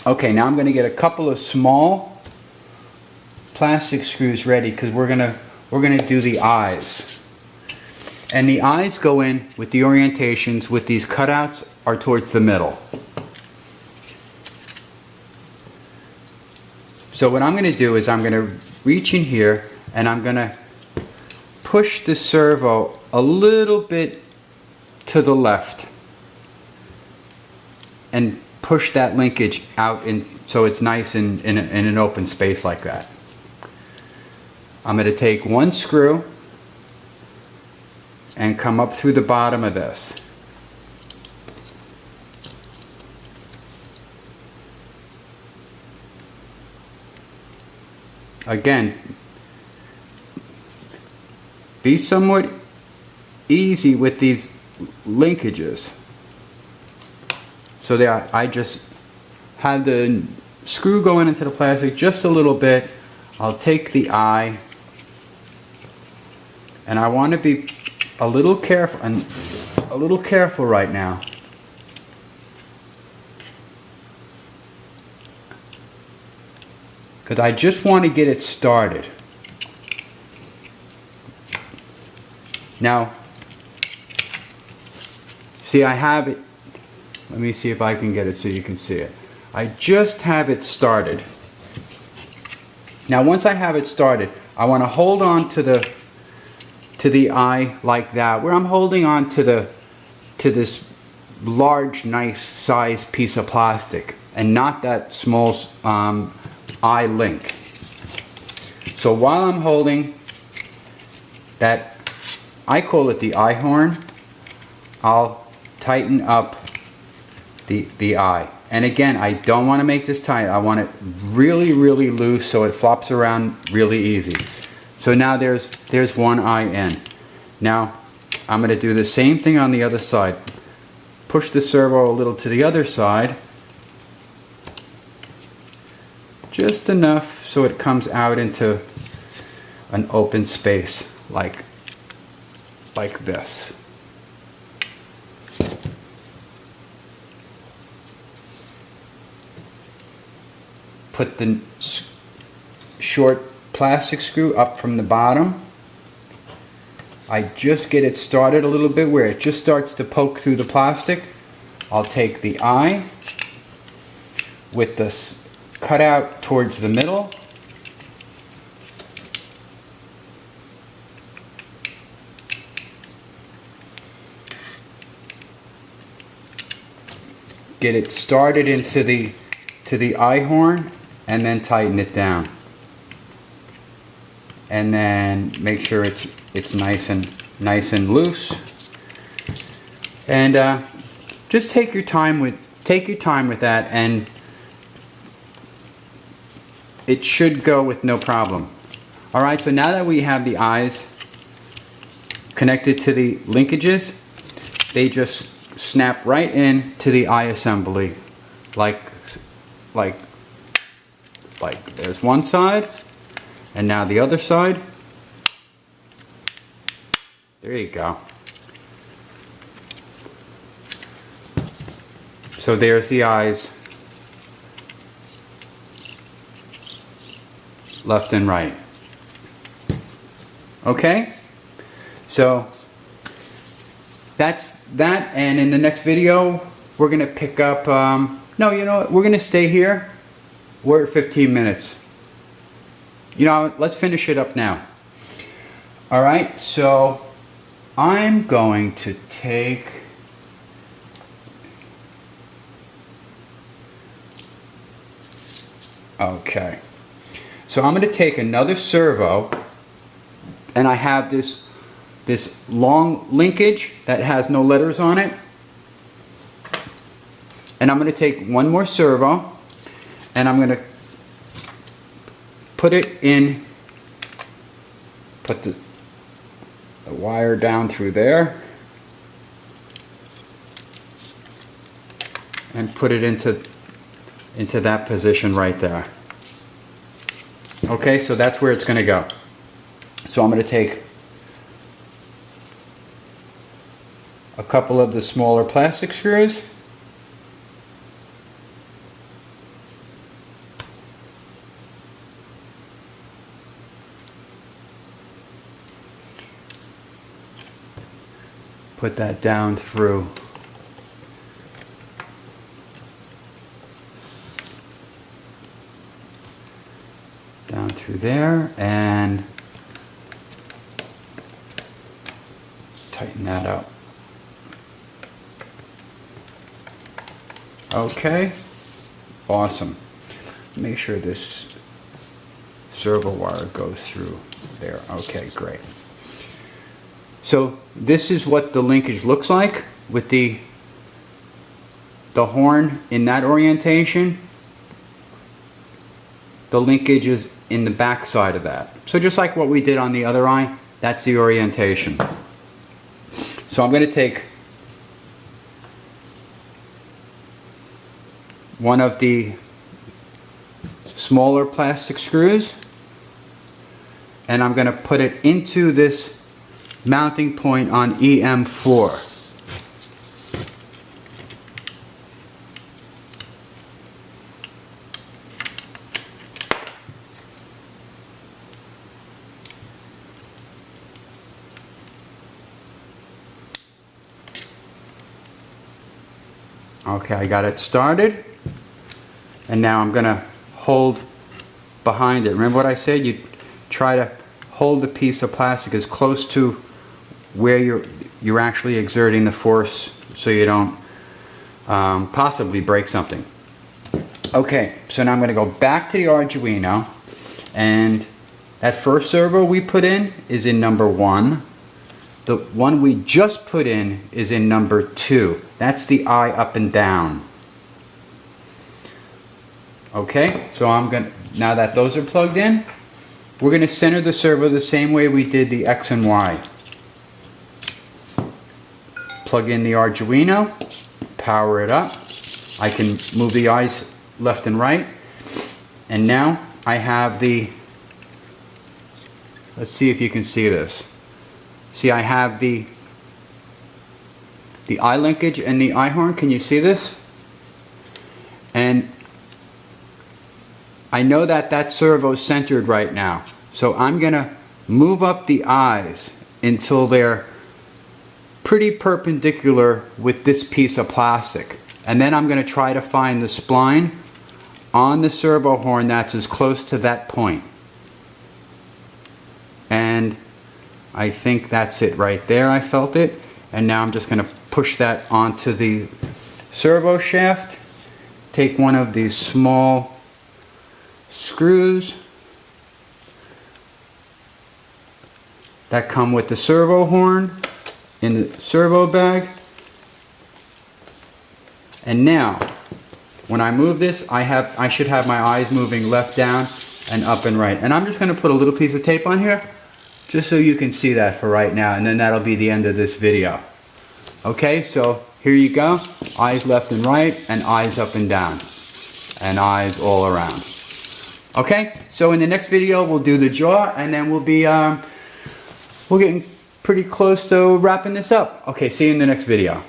Okay, now I'm going to get a couple of small plastic screws ready because we're gonna do the eyes. And the eyes go in with the orientations with these cutouts are towards the middle. So what I'm going to do is I'm going to reach in here and I'm going to push the servo a little bit to the left and push that linkage out in so it's nice in an open space like that. I'm going to take one screw and come up through the bottom of this. Again, be somewhat easy with these linkages. So that I just have the screw going into the plastic just a little bit. I'll take the eye, and I want to be a little careful right now. Because I just want to get it started. Now, see, I have it. Let me see if I can get it so you can see it. I just have it started. Now, once I have it started, I want to hold on to the eye like that, where I'm holding on to this large, nice size piece of plastic, and not that small eye link. So while I'm holding that, I call it the eye horn, I'll tighten up the eye. And again, I don't want to make this tight. I want it really, really loose so it flops around really easy. So now there's one eye in. Now I'm going to do the same thing on the other side. Push the servo a little to the other side. Just enough so it comes out into an open space like this. Put the short plastic screw up from the bottom. I just get it started a little bit where it just starts to poke through the plastic. I'll take the eye with this cutout towards the middle. Get it started into the eye horn and then tighten it down. And then make sure it's nice and loose. And just take your time with that, and it should go with no problem. All right, so now that we have the eyes connected to the linkages, they just snap right in to the eye assembly, like there's one side, and now the other side. There you go. So there's the eyes, left and right. Okay? So that's that, and in the next video we're going to pick up, no, you know what, we're going to stay here. We're at 15 minutes. You know, let's finish it up now. Alright, so I'm going to take okay. So I'm going to take another servo, and I have this long linkage that has no letters on it. And I'm going to take one more servo, and I'm going to put it in, put the wire down through there, and put it into that position right there. Okay, so that's where it's going to go. So I'm going to take a couple of the smaller plastic screws, put that down through. Down through there and tighten that up. Okay, awesome. Make sure this servo wire goes through there. Okay, great. So this is what the linkage looks like with the horn in that orientation. The linkage is in the back side of that. So just like what we did on the other eye, that's the orientation. So I'm going to take one of the smaller plastic screws and I'm going to put it into this mounting point on EM4. Okay, I got it started, and now I'm going to hold behind it. Remember what I said? You try to hold the piece of plastic as close to where you're actually exerting the force so you don't possibly break something. Okay, so now I'm going to go back to the Arduino, and that first servo we put in is in number 1. The one we just put in is in number 2. That's the eye up and down. Okay, so now that those are plugged in, we're going to center the servo the same way we did the X and Y. Plug in the Arduino, power it up. I can move the eyes left and right. And now I have the, let's see if you can see this. See, I have the eye linkage and the eye horn. Can you see this? And I know that that servo is centered right now. So I'm going to move up the eyes until they're pretty perpendicular with this piece of plastic. And then I'm going to try to find the spline on the servo horn that's as close to that point. And I think that's it right there. I felt it. And now I'm just going to push that onto the servo shaft. Take one of these small screws that come with the servo horn in the servo bag. And now when I move this, I should have my eyes moving left down and up and right. And I'm just going to put a little piece of tape on here just so you can see that for right now, and then that'll be the end of this video. Okay, so here you go. Eyes left and right, and eyes up and down, and eyes all around. Okay, so in the next video we'll do the jaw, and then we'll be we're getting pretty close to wrapping this up. Okay, see you in the next video.